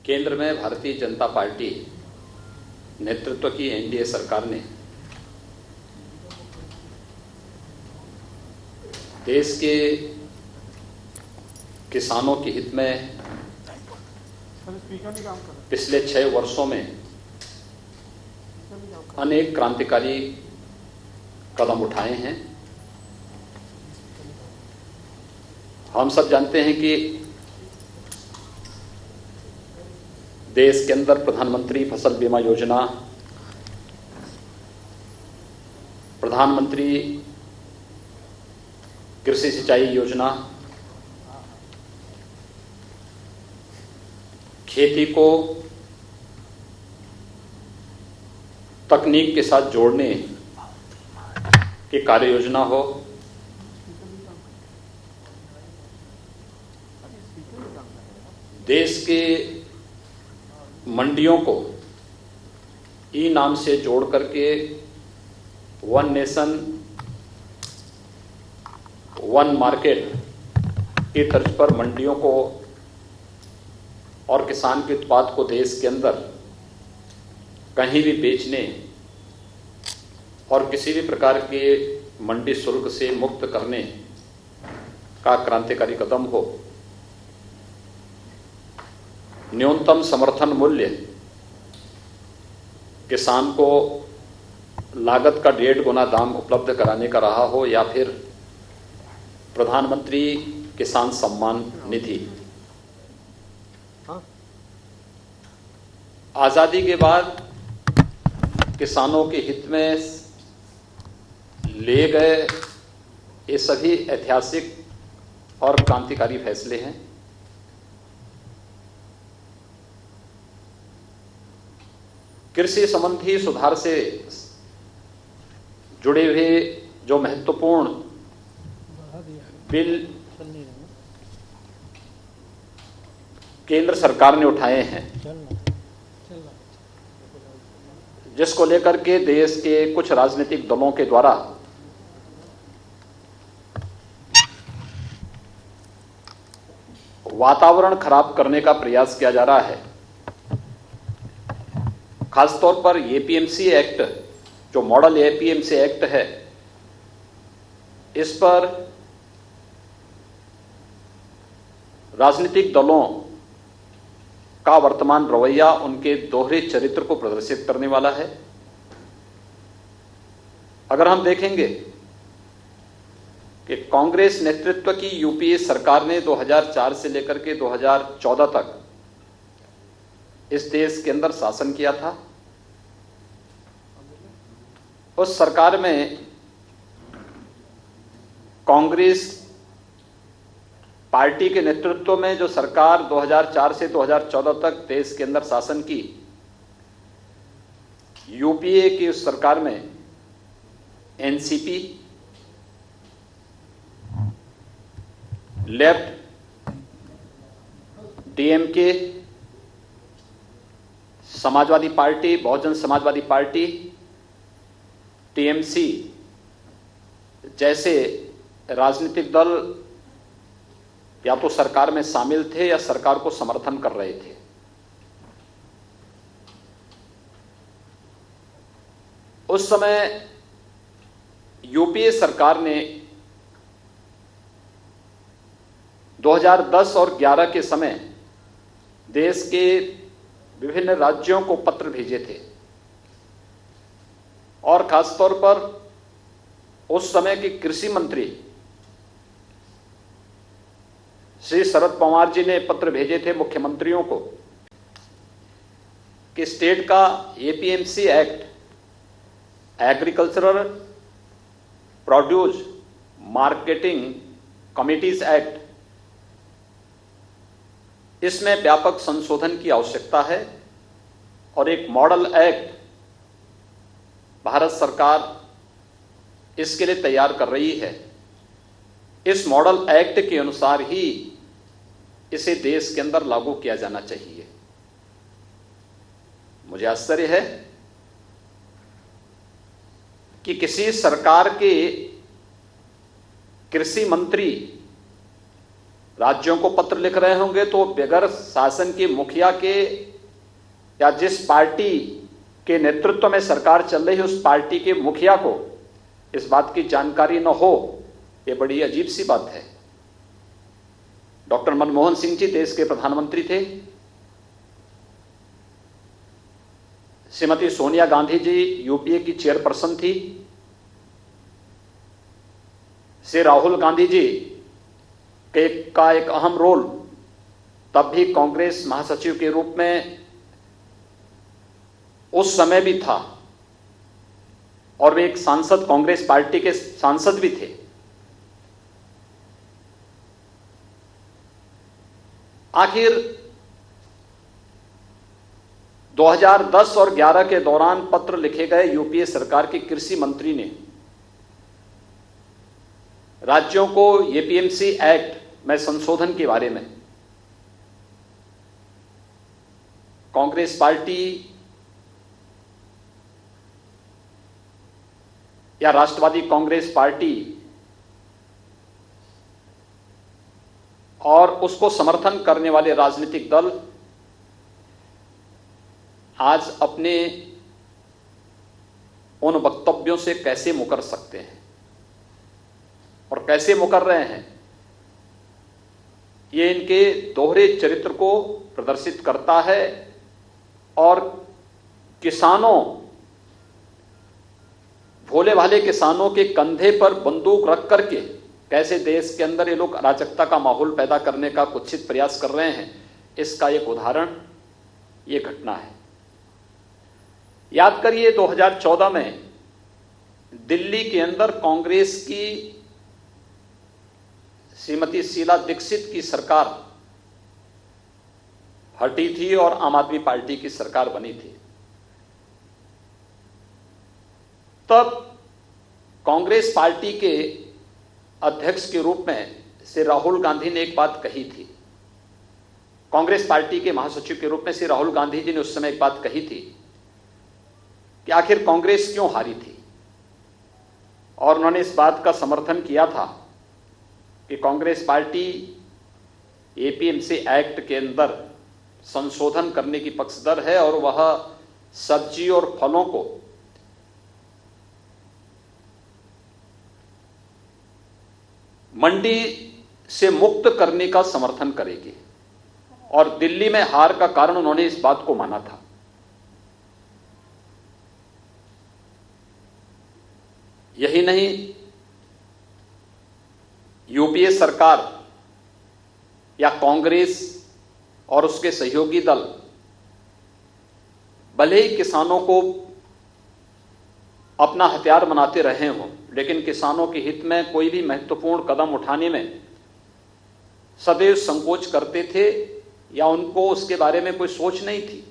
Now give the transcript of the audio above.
केंद्र में भारतीय जनता पार्टी नेतृत्व की एनडीए सरकार ने देश के किसानों के हित में पिछले 6 वर्षों में अनेक क्रांतिकारी कदम उठाए हैं। हम सब जानते हैं कि देश के अंदर प्रधानमंत्री फसल बीमा योजना, प्रधानमंत्री कृषि सिंचाई योजना, खेती को तकनीक के साथ जोड़ने की कार्य योजना हो, देश के मंडियों को ई नाम से जोड़ करके वन नेशन वन मार्केट की तर्ज पर मंडियों को और किसान के उत्पाद को देश के अंदर कहीं भी बेचने और किसी भी प्रकार के मंडी शुल्क से मुक्त करने का क्रांतिकारी कदम हो, न्यूनतम समर्थन मूल्य किसान को लागत का 1.5 गुना दाम उपलब्ध कराने का रहा हो, या फिर प्रधानमंत्री किसान सम्मान निधि। आजादी के बाद किसानों के हित में लिए गए ये सभी ऐतिहासिक और क्रांतिकारी फैसले हैं। कृषि संबंधी सुधार से जुड़े हुए जो महत्वपूर्ण बिल केंद्र सरकार ने उठाए हैं, जिसको लेकर के देश के कुछ राजनीतिक दलों के द्वारा वातावरण खराब करने का प्रयास किया जा रहा है। खासतौर पर एपीएमसी एक्ट, जो मॉडल एपीएमसी एक्ट है, इस पर राजनीतिक दलों का वर्तमान रवैया उनके दोहरे चरित्र को प्रदर्शित करने वाला है। अगर हम देखेंगे कि कांग्रेस नेतृत्व की यूपीए सरकार ने 2004 से लेकर के 2014 तक इस देश के अंदर शासन किया था। उस सरकार में कांग्रेस पार्टी के नेतृत्व में जो सरकार 2004 से 2014 तक देश के अंदर शासन की, यूपीए की उस सरकार में NCP, left, DMK, Samajwadi party, Bahujan Samajwadi party, TMC जैसे राजनीतिक दल या तो सरकार में शामिल थे या सरकार को समर्थन कर रहे थे। उस समय यूपीए सरकार ने 2010 और 11 के समय देश के विभिन्न राज्यों को पत्र भेजे थे, और खासतौर पर उस समय के कृषि मंत्री श्री शरद पवार जी ने पत्र भेजे थे मुख्यमंत्रियों को कि स्टेट का APMC act, agricultural produce marketing committees act, इसमें व्यापक संशोधन की आवश्यकता है और एक मॉडल एक्ट भारत सरकार इसके लिए तैयार कर रही है। इस मॉडल एक्ट के अनुसार ही इसे देश के अंदर लागू किया जाना चाहिए। मुझे आश्चर्य है कि किसी सरकार के कृषि मंत्री राज्यों को पत्र लिख रहे होंगे तो बगैर शासन के मुखिया के या जिस पार्टी के नेतृत्व में सरकार चल रही है उस पार्टी के मुखिया को इस बात की जानकारी न हो, यह बड़ी अजीब सी बात है। डॉक्टर मनमोहन सिंह जी देश के प्रधानमंत्री थे, श्रीमती सोनिया गांधी जी यूपीए की चेयरपर्सन थी, श्री राहुल गांधी जी का एक अहम रोल तब भी कांग्रेस महासचिव के रूप में उस समय भी था और वे एक सांसद, कांग्रेस पार्टी के सांसद भी थे। आखिर 2010 और 11 के दौरान पत्र लिखे गए यूपीए सरकार के कृषि मंत्री ने राज्यों को एपीएमसी एक्ट में संशोधन के बारे में कांग्रेस पार्टी या राष्ट्रवादी कांग्रेस पार्टी और उसको समर्थन करने वाले राजनीतिक दल आज अपने उन वक्तव्यों से कैसे मुकर सकते हैं और कैसे मुकर रहे हैं, ये इनके दोहरे चरित्र को प्रदर्शित करता है और किसानों, भोले भाले किसानों के कंधे पर बंदूक रख करके कैसे देश के अंदर ये लोग अराजकता का माहौल पैदा करने का कुत्सित प्रयास कर रहे हैं, इसका एक उदाहरण ये घटना है। याद करिए 2014 में दिल्ली के अंदर कांग्रेस की श्रीमती शीला दीक्षित की सरकार हटी थी और आम आदमी पार्टी की सरकार बनी थी। तब कांग्रेस पार्टी के अध्यक्ष के रूप में श्री राहुल गांधी ने एक बात कही थी। कांग्रेस पार्टी के महासचिव के रूप में श्री राहुल गांधी जी ने उस समय एक बात कही थी कि आखिर कांग्रेस क्यों हारी थी, और उन्होंने इस बात का समर्थन किया था कि कांग्रेस पार्टी एपीएमसी एक्ट के अंदर संशोधन करने की पक्षधर है और वह सब्जी और फलों को मंडी से मुक्त करने का समर्थन करेगी, और दिल्ली में हार का कारण उन्होंने इस बात को माना था। यही नहीं, यूपीए सरकार या कांग्रेस और उसके सहयोगी दल भले ही किसानों को अपना हथियार बनाते रहे हों, लेकिन किसानों के हित में कोई भी महत्वपूर्ण कदम उठाने में सदैव संकोच करते थे या उनको उसके बारे में कोई सोच नहीं थी।